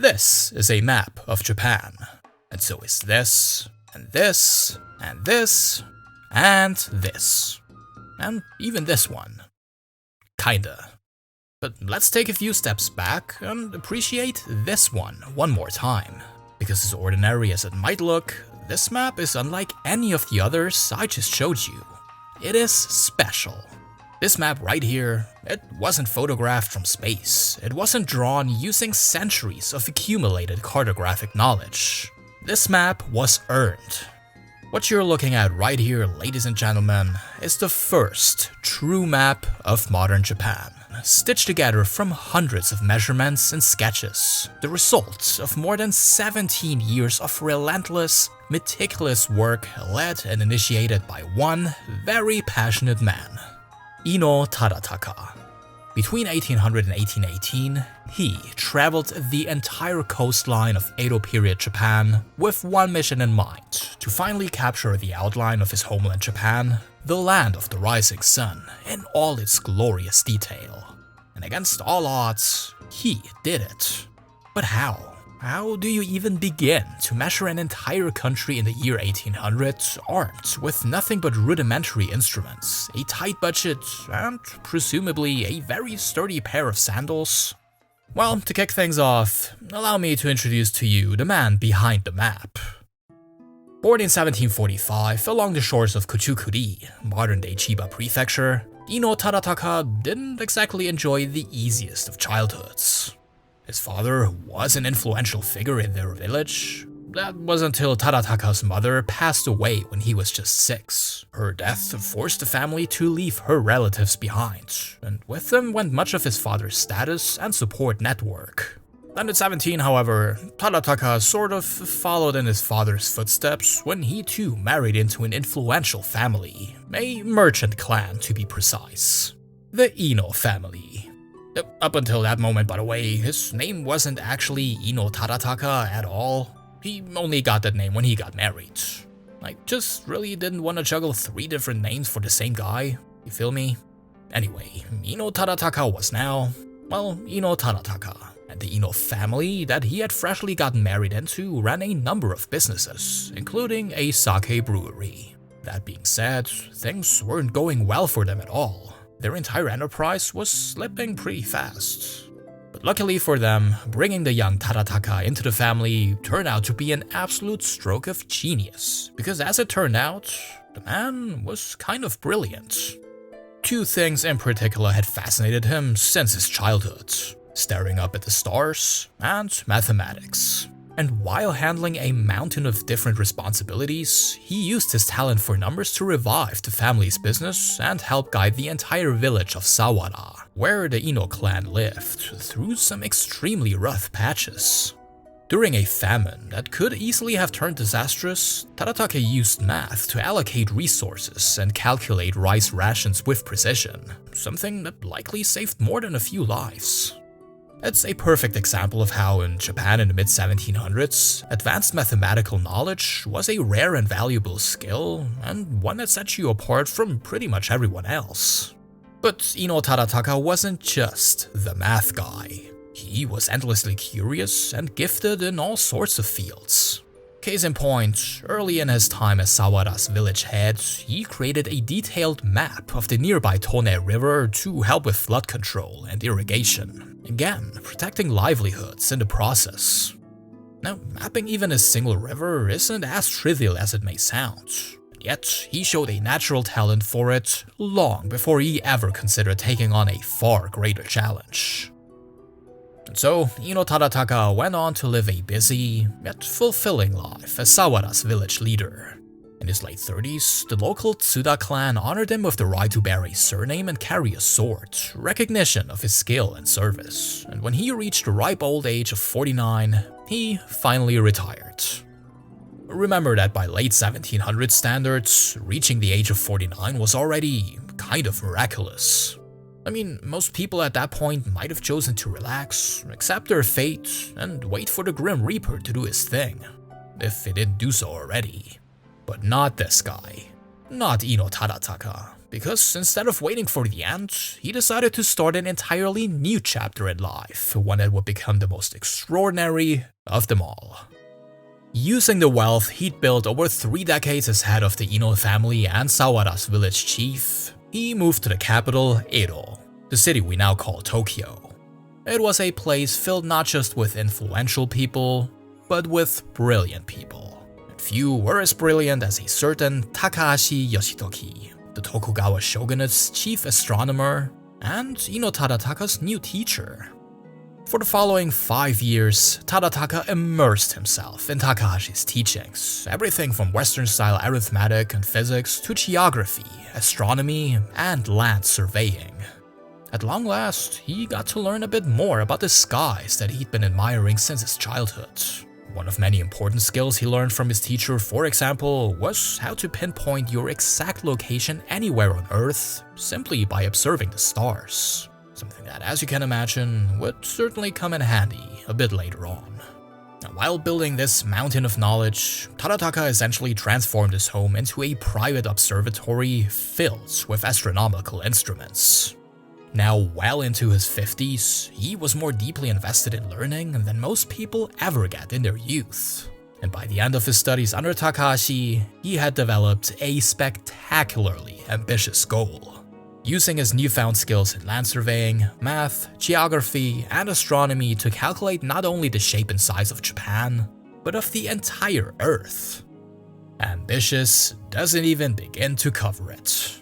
This is a map of Japan, and so is this, and this, and this, and this, and even this one. Kinda. But let's take a few steps back and appreciate this one more time, because as ordinary as it might look, this map is unlike any of the others I just showed you. It is special. This map right here, it wasn't photographed from space. It wasn't drawn using centuries of accumulated cartographic knowledge. This map was earned. What you're looking at right here, ladies and gentlemen, is the first true map of modern Japan, stitched together from hundreds of measurements and sketches, the result of more than 17 years of relentless, meticulous work led and initiated by one very passionate man. Inō Tadataka. Between 1800 and 1818, he traveled the entire coastline of Edo-period Japan with one mission in mind: to finally capture the outline of his homeland Japan, the land of the rising sun, in all its glorious detail. And against all odds, he did it. But how? How do you even begin to measure an entire country in the year 1800 armed with nothing but rudimentary instruments, a tight budget, and presumably a very sturdy pair of sandals? Well, to kick things off, allow me to introduce to you the man behind the map. Born in 1745 along the shores of Kuchukuri, modern-day Chiba Prefecture, Inō Tadataka didn't exactly enjoy the easiest of childhoods. His father was an influential figure in their village. That was until Tadataka's mother passed away when he was just 6. Her death forced the family to leave her relatives behind, and with them went much of his father's status and support network. Then at 17, however, Tadataka sort of followed in his father's footsteps when he too married into an influential family, a merchant clan to be precise. The Inō family. Up until that moment, by the way, his name wasn't actually Inō Tadataka at all. He only got that name when he got married. I just really didn't want to juggle 3 different names for the same guy, you feel me? Anyway, Inō Tadataka was now, well, Inō Tadataka, and the Inō family that he had freshly gotten married into ran a number of businesses, including a sake brewery. That being said, things weren't going well for them at all. Their entire enterprise was slipping pretty fast. But luckily for them, bringing the young Tadataka into the family turned out to be an absolute stroke of genius, because as it turned out, the man was kind of brilliant. 2 things in particular had fascinated him since his childhood: staring up at the stars and mathematics. And while handling a mountain of different responsibilities, he used his talent for numbers to revive the family's business and help guide the entire village of Sawara, where the Inō clan lived, through some extremely rough patches. During a famine that could easily have turned disastrous, Tadataka used math to allocate resources and calculate rice rations with precision, something that likely saved more than a few lives. It's a perfect example of how in Japan in the mid-1700s, advanced mathematical knowledge was a rare and valuable skill, and one that set you apart from pretty much everyone else. But Inō Tadataka wasn't just the math guy. He was endlessly curious and gifted in all sorts of fields. Case in point, early in his time as Sawara's village head, he created a detailed map of the nearby Tone River to help with flood control and irrigation, again protecting livelihoods in the process. Now, mapping even a single river isn't as trivial as it may sound, yet he showed a natural talent for it long before he ever considered taking on a far greater challenge. And so, Inō Tadataka went on to live a busy, yet fulfilling life as Sawara's village leader. In his late 30s, the local Tsuda clan honored him with the right to bear a surname and carry a sword, recognition of his skill and service, and when he reached the ripe old age of 49, he finally retired. Remember that by late 1700 standards, reaching the age of 49 was already kind of miraculous. I mean, most people at that point might have chosen to relax, accept their fate, and wait for the Grim Reaper to do his thing, if he didn't do so already. But not this guy. Not Inō Tadataka. because instead of waiting for the end, he decided to start an entirely new chapter in life, one that would become the most extraordinary of them all. Using the wealth he'd built over 3 decades as head of the Inō family and Sawara's village chief, he moved to the capital, Edo, the city we now call Tokyo. It was a place filled not just with influential people, but with brilliant people. And few were as brilliant as a certain Takahashi Yoshitoki, the Tokugawa shogunate's chief astronomer, and Inō Tadataka's new teacher. For the following 5 years, Tadataka immersed himself in Takahashi's teachings, everything from Western-style arithmetic and physics to geography, astronomy, and land surveying. At long last, he got to learn a bit more about the skies that he'd been admiring since his childhood. One of many important skills he learned from his teacher, for example, was how to pinpoint your exact location anywhere on Earth simply by observing the stars. Something that, as you can imagine, would certainly come in handy a bit later on. Now, while building this mountain of knowledge, Tadataka essentially transformed his home into a private observatory filled with astronomical instruments. Now well into his 50s, he was more deeply invested in learning than most people ever get in their youth. And by the end of his studies under Takahashi, he had developed a spectacularly ambitious goal. Using his newfound skills in land surveying, math, geography, and astronomy to calculate not only the shape and size of Japan, but of the entire Earth. Ambitious doesn't even begin to cover it.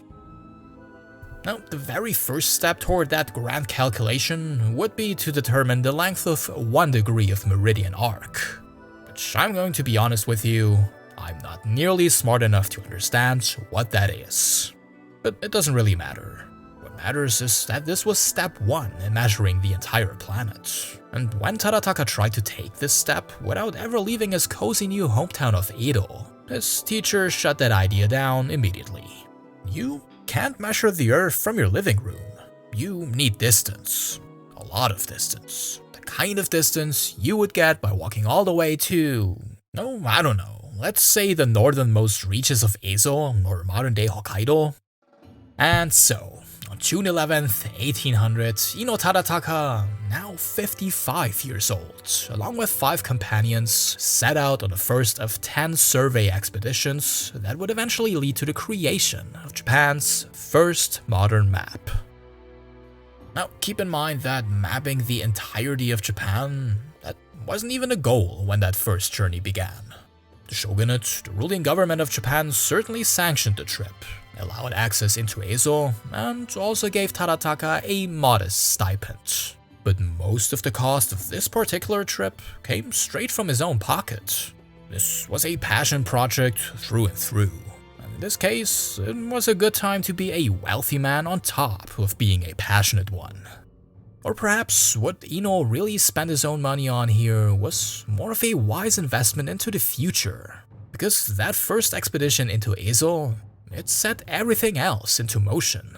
Now, the very first step toward that grand calculation would be to determine the length of 1 degree of meridian arc. Which I'm going to be honest with you, I'm not nearly smart enough to understand what that is. But it doesn't really matter. What matters is that this was step 1 in measuring the entire planet. And when Tadataka tried to take this step without ever leaving his cozy new hometown of Edo, his teacher shut that idea down immediately. You can't measure the Earth from your living room. You need distance. A lot of distance. The kind of distance you would get by walking all the way to... no, I don't know. Let's say the northernmost reaches of Ezo, or modern-day Hokkaido. And so, on June 11th, 1800, Inō Tadataka, now 55 years old, along with 5 companions, set out on the first of 10 survey expeditions that would eventually lead to the creation of Japan's first modern map. Now, keep in mind that mapping the entirety of Japan, that wasn't even a goal when that first journey began. The shogunate, the ruling government of Japan, certainly sanctioned the trip, allowed access into Ezo, and also gave Tadataka a modest stipend. But most of the cost of this particular trip came straight from his own pocket. This was a passion project through and through. And in this case, it was a good time to be a wealthy man on top of being a passionate one. Or perhaps what Inō really spent his own money on here was more of a wise investment into the future. Because that first expedition into Ezo, it set everything else into motion.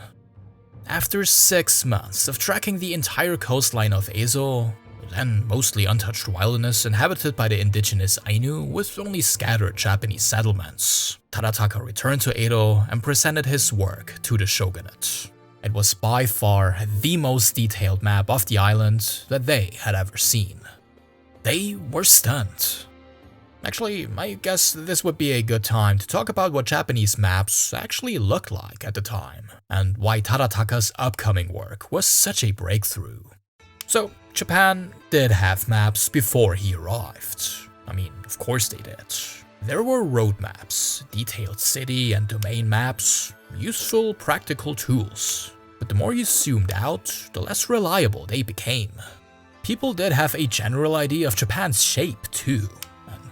After 6 months of trekking the entire coastline of Ezo, then mostly untouched wilderness inhabited by the indigenous Ainu with only scattered Japanese settlements, Tadataka returned to Edo and presented his work to the shogunate. It was by far the most detailed map of the island that they had ever seen. They were stunned. Actually, I guess this would be a good time to talk about what Japanese maps actually looked like at the time, and why Tadataka's upcoming work was such a breakthrough. So, Japan did have maps before he arrived. I mean, of course they did. There were road maps, detailed city and domain maps, useful, practical tools. But the more you zoomed out, the less reliable they became. People did have a general idea of Japan's shape too.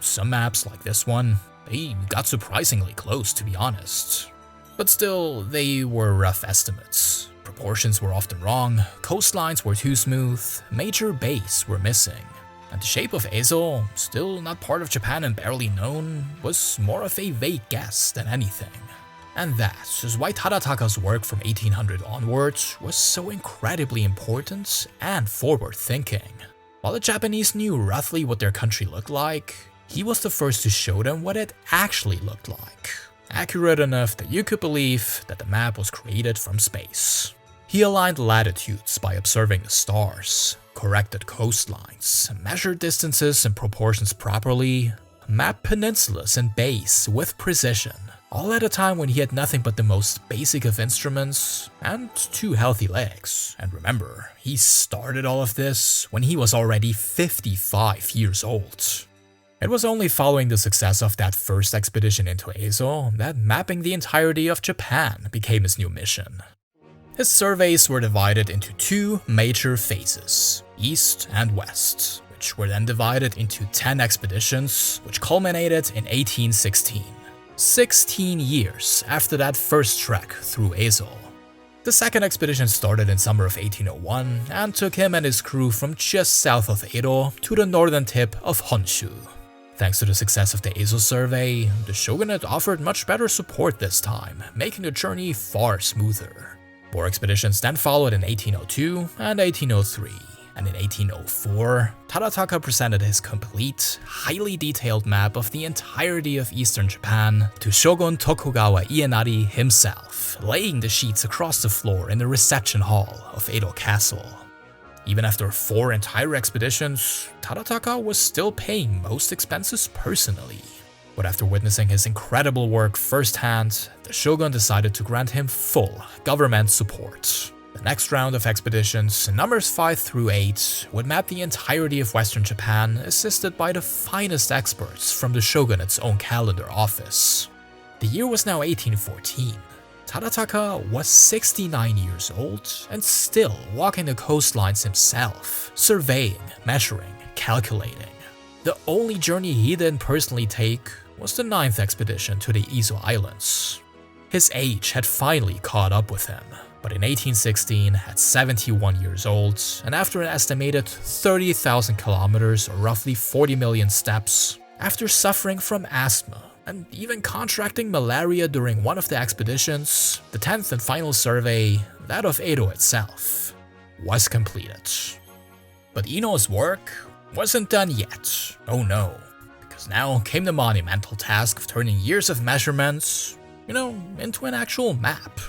Some maps, like this one, they got surprisingly close, to be honest. But still, they were rough estimates. Proportions were often wrong, coastlines were too smooth, major bays were missing. And the shape of Ezo, still not part of Japan and barely known, was more of a vague guess than anything. And that is why Tadataka's work from 1800 onwards was so incredibly important and forward-thinking. While the Japanese knew roughly what their country looked like, he was the first to show them what it actually looked like. accurate enough that you could believe that the map was created from space. He aligned latitudes by observing the stars, corrected coastlines, measured distances and proportions properly, mapped peninsulas and bays with precision, all at a time when he had nothing but the most basic of instruments and 2 healthy legs. And remember, he started all of this when he was already 55 years old. It was only following the success of that first expedition into Edo that mapping the entirety of Japan became his new mission. His surveys were divided into 2 major phases, east and west, which were then divided into 10 expeditions, which culminated in 1816, 16 years after that first trek through Edo. The second expedition started in summer of 1801 and took him and his crew from just south of Edo to the northern tip of Honshu. Thanks to the success of the Edo survey, the shogunate offered much better support this time, making the journey far smoother. More expeditions then followed in 1802 and 1803, and in 1804, Tadataka presented his complete, highly detailed map of the entirety of eastern Japan to Shogun Tokugawa Ienari himself, laying the sheets across the floor in the reception hall of Edo Castle. Even after 4 entire expeditions, Tadataka was still paying most expenses personally. But after witnessing his incredible work firsthand, the shogun decided to grant him full government support. The next round of expeditions, numbers 5 through 8, would map the entirety of Western Japan, assisted by the finest experts from the shogunate's own calendar office. The year was now 1814. Tadataka was 69 years old and still walking the coastlines himself, surveying, measuring, calculating. The only journey he didn't personally take was the 9th expedition to the Izo Islands. His age had finally caught up with him, but in 1816, at 71 years old, and after an estimated 30,000 kilometers or roughly 40 million steps, after suffering from asthma and even contracting malaria during one of the expeditions, the 10th and final survey, that of Edo itself, was completed. But Ino's work wasn't done yet. Oh no, because now came the monumental task of turning years of measurements, into an actual map.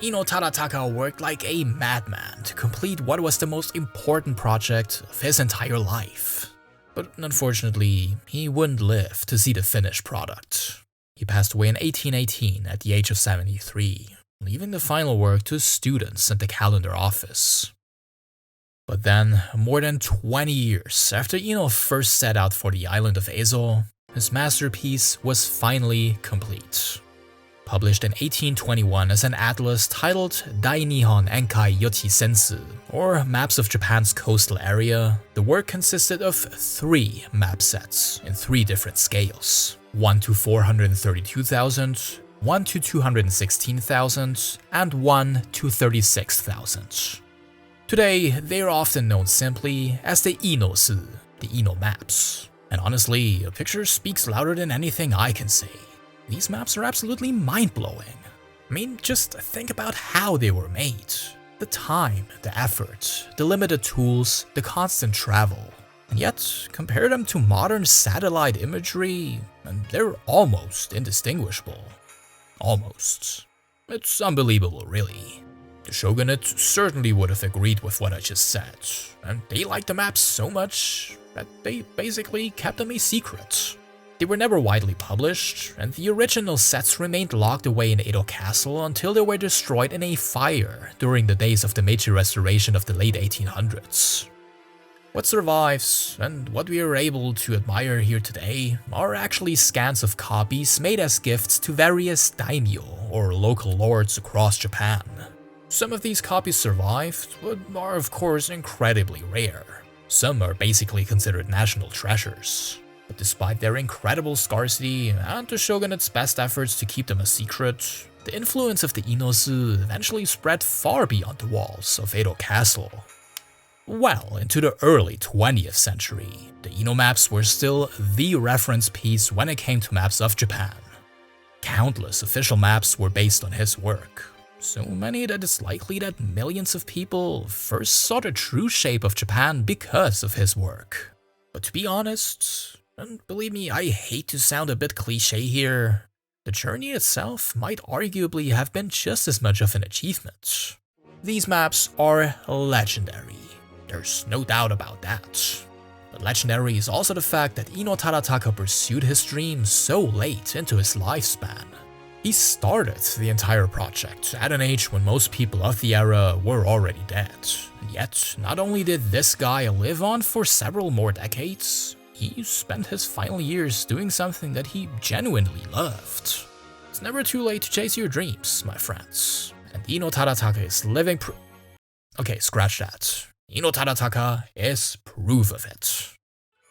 Inō Tadataka worked like a madman to complete what was the most important project of his entire life. But unfortunately, he wouldn't live to see the finished product. He passed away in 1818 at the age of 73, leaving the final work to students at the calendar office. But then, more than 20 years after Inō first set out for the island of Edo, his masterpiece was finally complete. Published in 1821 as an atlas titled Dai Nihon Enkai Yochi Sensu, or Maps of Japan's Coastal Area, the work consisted of 3 map sets in 3 different scales: 1 to 432,000, 1 to 216,000, and 1 to 36,000. Today, they are often known simply as the Inosu, the Inō maps. And honestly, a picture speaks louder than anything I can say. These maps are absolutely mind-blowing. I mean, just think about how they were made. The time, the effort, the limited tools, the constant travel. And yet, compare them to modern satellite imagery, and they're almost indistinguishable. Almost. It's unbelievable, really. The shogunate certainly would have agreed with what I just said, and they liked the maps so much that they basically kept them a secret. They were never widely published, and the original sets remained locked away in Edo Castle until they were destroyed in a fire during the days of the Meiji Restoration of the late 1800s. What survives, and what we are able to admire here today, are actually scans of copies made as gifts to various daimyo, or local lords across Japan. Some of these copies survived, but are of course incredibly rare. Some are basically considered national treasures. But despite their incredible scarcity and the shogunate's best efforts to keep them a secret, the influence of the Inosu eventually spread far beyond the walls of Edo Castle. Well into the early 20th century, the Inō maps were still the reference piece when it came to maps of Japan. Countless official maps were based on his work, so many that it's likely that millions of people first saw the true shape of Japan because of his work. But to be honest, and believe me, I hate to sound a bit cliché here, the journey itself might arguably have been just as much of an achievement. These maps are legendary, there's no doubt about that. But legendary is also the fact that Inō Tadataka pursued his dream so late into his lifespan. He started the entire project at an age when most people of the era were already dead. And yet, not only did this guy live on for several more decades, he spent his final years doing something that he genuinely loved. It's never too late to chase your dreams, my friends. And Inō Tadataka is living Okay, scratch that. Inō Tadataka is proof of it.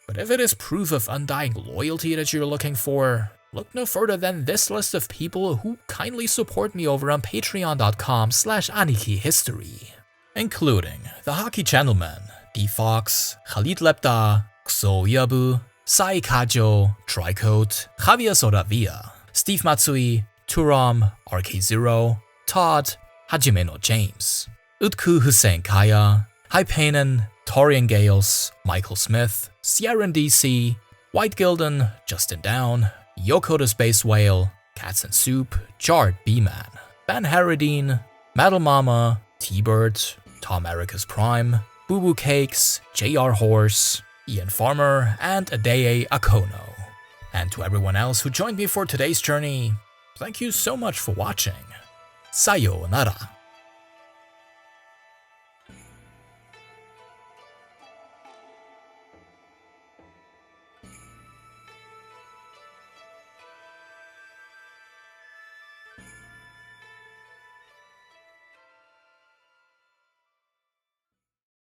But if it is proof of undying loyalty that you're looking for, look no further than this list of people who kindly support me over on patreon.com/anikihistory, including the Hockey Gentleman, D Fox, Khalid Lepta, Xo Yabu, Sai Kajo, Tricoat, Javier Soravia, Steve Matsui, Turam, RK0, Todd, Hajime no James, Utku Hussein Kaya, Hypanen, Torian Gales, Michael Smith, Sierran DC, White Gilden, Justin Down, Yoko the Space Whale, Cats and Soup, Jard B-Man, Ben Harradine, Metal Mama, T-Bird, Tom Erica's Prime, Boo Boo Cakes, JR Horse, Ian Farmer, and Adeye Akono. And to everyone else who joined me for today's journey, thank you so much for watching. Sayonara.